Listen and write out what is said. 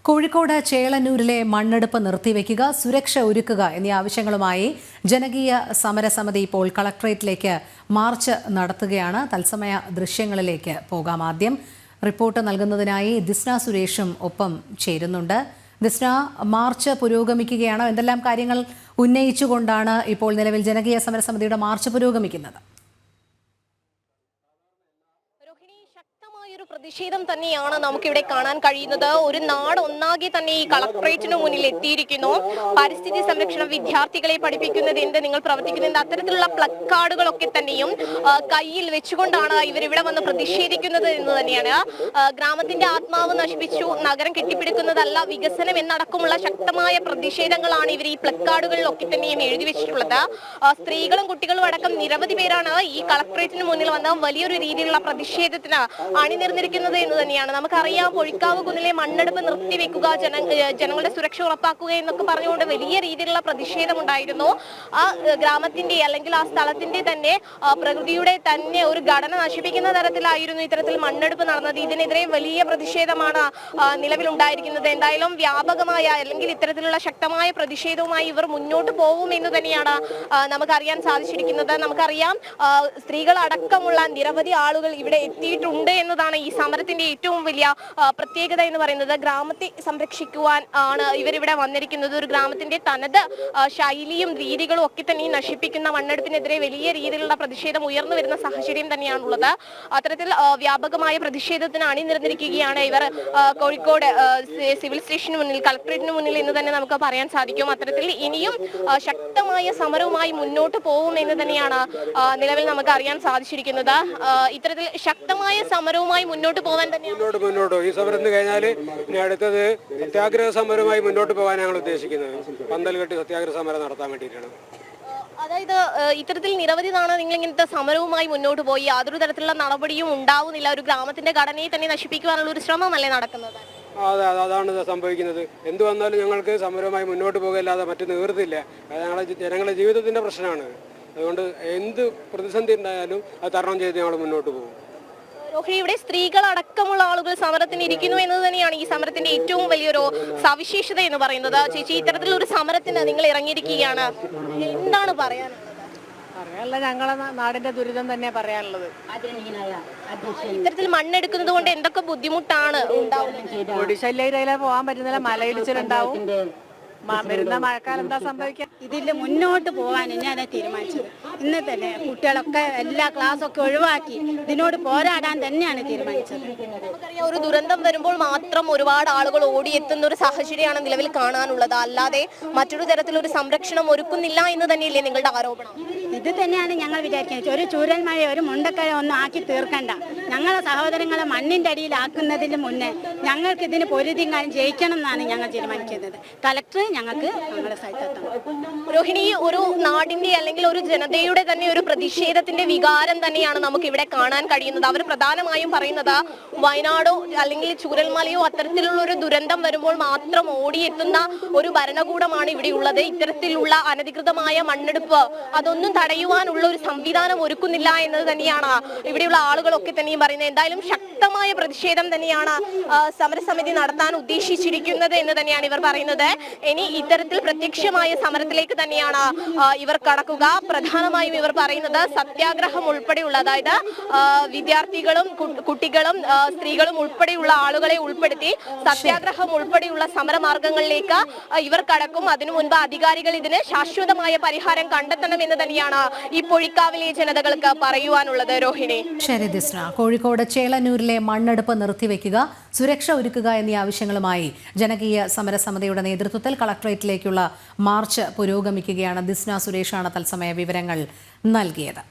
കോഴിക്കോട് ചേളന്നൂരിലെ മണ്ണെടുപ്പ് നിർത്തിവെക്കുക, സുരക്ഷ ഒരുക്കുക എന്നീ ആവശ്യങ്ങളുമായി ജനകീയ സമരസമിതി ഇപ്പോൾ കളക്ടറേറ്റിലേക്ക് മാർച്ച് നടത്തുകയാണ്. തത്സമയ ദൃശ്യങ്ങളിലേക്ക് പോകാം. ആദ്യം റിപ്പോർട്ട് നൽകുന്നതിനായി ദിസ്ന സുരേഷും ഒപ്പം ചേരുന്നുണ്ട്. ദിസ്ന, മാർച്ച് പുരോഗമിക്കുകയാണോ? എന്തെല്ലാം കാര്യങ്ങൾ ഉന്നയിച്ചുകൊണ്ടാണ് ഇപ്പോൾ നിലവിൽ ജനകീയ സമരസമിതിയുടെ മാർച്ച് പുരോഗമിക്കുന്നത്? ഒരു പ്രതിഷേധം തന്നെയാണ് നമുക്കിവിടെ കാണാൻ കഴിയുന്നത്. ഒരു നാട് ഒന്നാകെ തന്നെ ഈ കളക്ടറേറ്റിന് മുന്നിൽ എത്തിയിരിക്കുന്നു. പരിസ്ഥിതി സംരക്ഷണം, വിദ്യാർത്ഥികളെ പഠിപ്പിക്കുന്നത് എന്ത്, നിങ്ങൾ പ്രവർത്തിക്കുന്നത് അത്തരത്തിലുള്ള പ്ലക്കാർഡുകളൊക്കെ തന്നെയും കയ്യിൽ വെച്ചുകൊണ്ടാണ് ഇവരിവിടെ വന്ന് പ്രതിഷേധിക്കുന്നത് എന്ന് തന്നെയാണ്. ഗ്രാമത്തിന്റെ ആത്മാവ് നശിപ്പിച്ചു, നഗരം കെട്ടിപ്പിടിക്കുന്നതല്ല വികസനം എന്നടക്കമുള്ള ശക്തമായ പ്രതിഷേധങ്ങളാണ് ഇവർ ഈ പ്ലക്കാർഡുകളിലൊക്കെ തന്നെയും എഴുതി വെച്ചിട്ടുള്ളത്. സ്ത്രീകളും കുട്ടികളും അടക്കം നിരവധി പേരാണ് ഈ കളക്ടറേറ്റിന് മുന്നിൽ വന്ന് വലിയൊരു രീതിയിലുള്ള പ്രതിഷേധത്തിന് അണിനിരന്നിരിക്കുന്നത് എന്ന് തന്നെയാണ്. നമുക്കറിയാം, പൊഴിക്കാവ് കുന്നിലെ മണ്ണെടുപ്പ് നിർത്തിവെക്കുക, ജനങ്ങളുടെ സുരക്ഷ ഉറപ്പാക്കുക എന്നൊക്കെ പറഞ്ഞുകൊണ്ട് വലിയ രീതിയിലുള്ള പ്രതിഷേധമുണ്ടായിരുന്നു. ആ ഗ്രാമത്തിന്റെ അല്ലെങ്കിൽ ആ സ്ഥലത്തിന്റെ തന്നെ പ്രകൃതിയുടെ തന്നെ ഒരു ഘടന നശിപ്പിക്കുന്ന തരത്തിലായിരുന്നു ഇത്തരത്തിൽ മണ്ണെടുപ്പ് നടന്നത്. ഇതിനെതിരെ വലിയ പ്രതിഷേധമാണ് നിലവിലുണ്ടായിരിക്കുന്നത്. എന്തായാലും വ്യാപകമായ അല്ലെങ്കിൽ ഇത്തരത്തിലുള്ള ശക്തമായ പ്രതിഷേധവുമായി ഇവർ മുന്നോട്ട് പോകുമെന്ന് തന്നെയാണ് നമുക്കറിയാൻ സാധിച്ചിരിക്കുന്നത്. നമുക്കറിയാം, സ്ത്രീകൾ അടക്കമുള്ള നിരവധി ആളുകൾ ഇവിടെ എത്തിയിട്ടുണ്ട് എന്നതാണ് ഈ സമരത്തിന്റെ ഏറ്റവും വലിയ പ്രത്യേകത എന്ന് പറയുന്നത്. ഗ്രാമത്തെ സംരക്ഷിക്കുവാൻ ആണ് ഇവരിവിടെ വന്നിരിക്കുന്നത്. ഒരു ഗ്രാമത്തിന്റെ തനത് ശൈലിയും രീതികളും ഒക്കെ തന്നെ നശിപ്പിക്കുന്ന മണ്ണെടുപ്പിനെതിരെ വലിയ രീതിയിലുള്ള പ്രതിഷേധം ഉയർന്നു വരുന്ന സാഹചര്യം തന്നെയാണുള്ളത്. അത്തരത്തിൽ വ്യാപകമായ പ്രതിഷേധത്തിന് അണിനിരന്നിരിക്കുകയാണ് ഇവർ കോഴിക്കോട് സിവിൽ സ്റ്റേഷന് മുന്നിൽ, കളക്ടറേറ്റിന് മുന്നിൽ എന്ന് തന്നെ നമുക്ക് പറയാൻ സാധിക്കും. അത്തരത്തിൽ ഇനിയും ശക്തമായ സമരവുമായി മുന്നോട്ട് പോകുമെന്ന് തന്നെയാണ് നിലവിൽ നമുക്ക് അറിയാൻ സാധിച്ചിരിക്കുന്നത്. ഇത്തരത്തിൽ ശക്തമായ സമരവുമായി മുന്നോട്ട് പോകാൻ തന്നെയാണ് മുന്നോട്ട് ഈ സമരം കഴിഞ്ഞാൽ ഇനി അടുത്തത് സത്യാഗ്രഹ സമരവുമായി മുന്നോട്ട് പോകാൻ ഞങ്ങൾ ഉദ്ദേശിക്കുന്നത്. പന്തൽ കെട്ടി സത്യാഗ്രഹ സമരം നടത്താൻ വേണ്ടിയിട്ടാണ്. അതായത് ഇത്തരത്തിൽ നിരവധി തവണ നിങ്ങൾ ഇങ്ങനത്തെ സമരവുമായി മുന്നോട്ട് പോയി യാതൊരു തരത്തിലുള്ള നടപടിയും ഉണ്ടാവുന്നില്ല. ഒരു ഗ്രാമത്തിന്റെ ഘടനയെ തന്നെ നശിപ്പിക്കുവാനുള്ള ഒരു ശ്രമമല്ലേ നടക്കുന്നത്? അതെ, അതാണ് സംഭവിക്കുന്നത്. എന്ത് വന്നാലും ഞങ്ങൾക്ക് സമരവുമായി മുന്നോട്ട് പോകല്ലാതെ മറ്റു നിവൃത്തിയില്ല. ജനങ്ങളുടെ ജീവിതത്തിന്റെ പ്രശ്നമാണ്. അതുകൊണ്ട് എന്ത് പ്രതിസന്ധി ഉണ്ടായാലും അത് തരണം ചെയ്ത് ഞങ്ങൾ മുന്നോട്ട് പോകും. രോഹിണി, ഇവിടെ സ്ത്രീകൾ അടക്കമുള്ള ആളുകൾ സമരത്തിന് ഇരിക്കുന്നു എന്നത് തന്നെയാണ് ഈ സമരത്തിന്റെ ഏറ്റവും വലിയൊരു സവിശേഷത എന്ന് പറയുന്നത്. ചേച്ചി, ഇത്തരത്തിലൊരു സമരത്തിന് നിങ്ങൾ ഇറങ്ങിയിരിക്കുകയാണ്, എന്താണ് പറയാനുള്ളത്? ഞങ്ങളെ നാടിന്റെ ദുരിതം തന്നെ പറയാനുള്ളത്. ഇത്തരത്തിൽ മണ്ണെടുക്കുന്നത് കൊണ്ട് എന്തൊക്കെ ബുദ്ധിമുട്ടാണ് ഉണ്ടാവുന്നത്? ഒഡിശയിലെ പോകാൻ പറ്റുന്നില്ല, മലയിടിച്ചിലുണ്ടാവും. വരുന്ന മഴക്കാലം എന്താ സംഭവിക്കുക? ഇതിൽ മുന്നോട്ട് പോകാൻ ഞാൻ തീരുമാനിച്ചത്. ഇന്ന് തന്നെ കുട്ടികളൊക്കെ എല്ലാ ക്ലാസ്സൊക്കെ ഒഴിവാക്കി ഇതിനോട് പോരാടാൻ തന്നെയാണ് തീരുമാനിച്ചത്. നമുക്കറിയാം, ഒരു ദുരന്തം വരുമ്പോൾ മാത്രം ഒരുപാട് ആളുകൾ ഓടിയെത്തുന്ന ഒരു സാഹചര്യമാണ് നിലവിൽ കാണാനുള്ളത്. അല്ലാതെ മറ്റൊരു തരത്തിലൊരു സംരക്ഷണം ഒരുക്കുന്നില്ല എന്ന് തന്നെയല്ലേ നിങ്ങളുടെ ആരോപണം? ഇത് തന്നെയാണ് ഞങ്ങൾ വിചാരിക്കുന്നത്. ഒരു ചൂരൽ മഴ, ഒരു മുണ്ടക്കഴ ഒന്നും ആക്കി തീർക്കണ്ട. ഞങ്ങളെ സഹോദരങ്ങളെ മണ്ണിന്റെ അടിയിലാക്കുന്നതിന് മുന്നേ ഞങ്ങൾക്ക് ഇതിന് പൊരുതി ജയിക്കണം എന്നാണ് ഞങ്ങൾ തീരുമാനിക്കുന്നത്. കളക്ടർ ഞങ്ങൾക്ക് ഞങ്ങളുടെ സ്ഥലത്തെത്തണം. രോഹിണി, ഒരു നാടിന്റെ അല്ലെങ്കിൽ ഒരു ജനതയുടെ തന്നെ ഒരു പ്രതിഷേധത്തിന്റെ വികാരം തന്നെയാണ് നമുക്ക് ഇവിടെ കാണാൻ കഴിയുന്നത്. അവർ പ്രധാനമായും പറയുന്നത് വയനാടോ അല്ലെങ്കിൽ ചൂരൽമലയോ അത്തരത്തിലുള്ള ഒരു ദുരന്തം വരുമ്പോൾ മാത്രം ഓടിയെത്തുന്ന ഒരു ഭരണകൂടമാണ് ഇവിടെ ഉള്ളത്. ഇത്തരത്തിലുള്ള അനധികൃതമായ മണ്ണെടുപ്പ് അതൊന്നും തടയുവാനുള്ള ഒരു സംവിധാനം ഒരുക്കുന്നില്ല എന്നത് തന്നെയാണ് ഇവിടെയുള്ള ആളുകളൊക്കെ തന്നെയും പറയുന്നത്. എന്തായാലും ശക്തമായ പ്രതിഷേധം തന്നെയാണ് സമരസമിതി നടത്താൻ ഉദ്ദേശിച്ചിരിക്കുന്നത് എന്ന് തന്നെയാണ് ഇവർ പറയുന്നത്. ഇനി ഇത്തരത്തിൽ പ്രത്യക്ഷമായ സമരത്തിലേക്ക് തന്നെയാണ് ഇവർ കടക്കുക. പ്രധാനമായും ഇവർ പറയുന്നത് സത്യാഗ്രഹം ഉൾപ്പെടെയുള്ള, അതായത് വിദ്യാർത്ഥികളും കുട്ടികളും സ്ത്രീകളും ഉൾപ്പെടെയുള്ള ആളുകളെ ഉൾപ്പെടുത്തി സത്യാഗ്രഹം ഉൾപ്പെടെയുള്ള സമരമാർഗങ്ങളിലേക്ക് ഇവർ കടക്കും. അതിനു മുൻപ് അധികാരികൾ ഇതിന് ശാശ്വതമായ പരിഹാരം കണ്ടെത്തണമെന്ന് തന്നെയാണ് ഈ പൊഴിക്കാവിലെ ജനതകൾക്ക് പറയുവാനുള്ളത്. രോഹിണി. ശരി ദിസ്ന, കോഴിക്കോട് ചേളന്നൂരിലെ മണ്ണെടുപ്പ് നിർത്തിവെക്കുക, സുരക്ഷ ഒരുക്കുക എന്നീ ആവശ്യങ്ങളുമായി ജനകീയ സമരസമിതിയുടെ നേതൃത്വത്തിൽ കളക്ടറേറ്റിലേക്കുള്ള മാർച്ച് പുരോഗമിക്കുകയാണ്. ദിസ്ന സുരേഷാണ് തത്സമയ വിവരങ്ങൾ നൽകിയത്.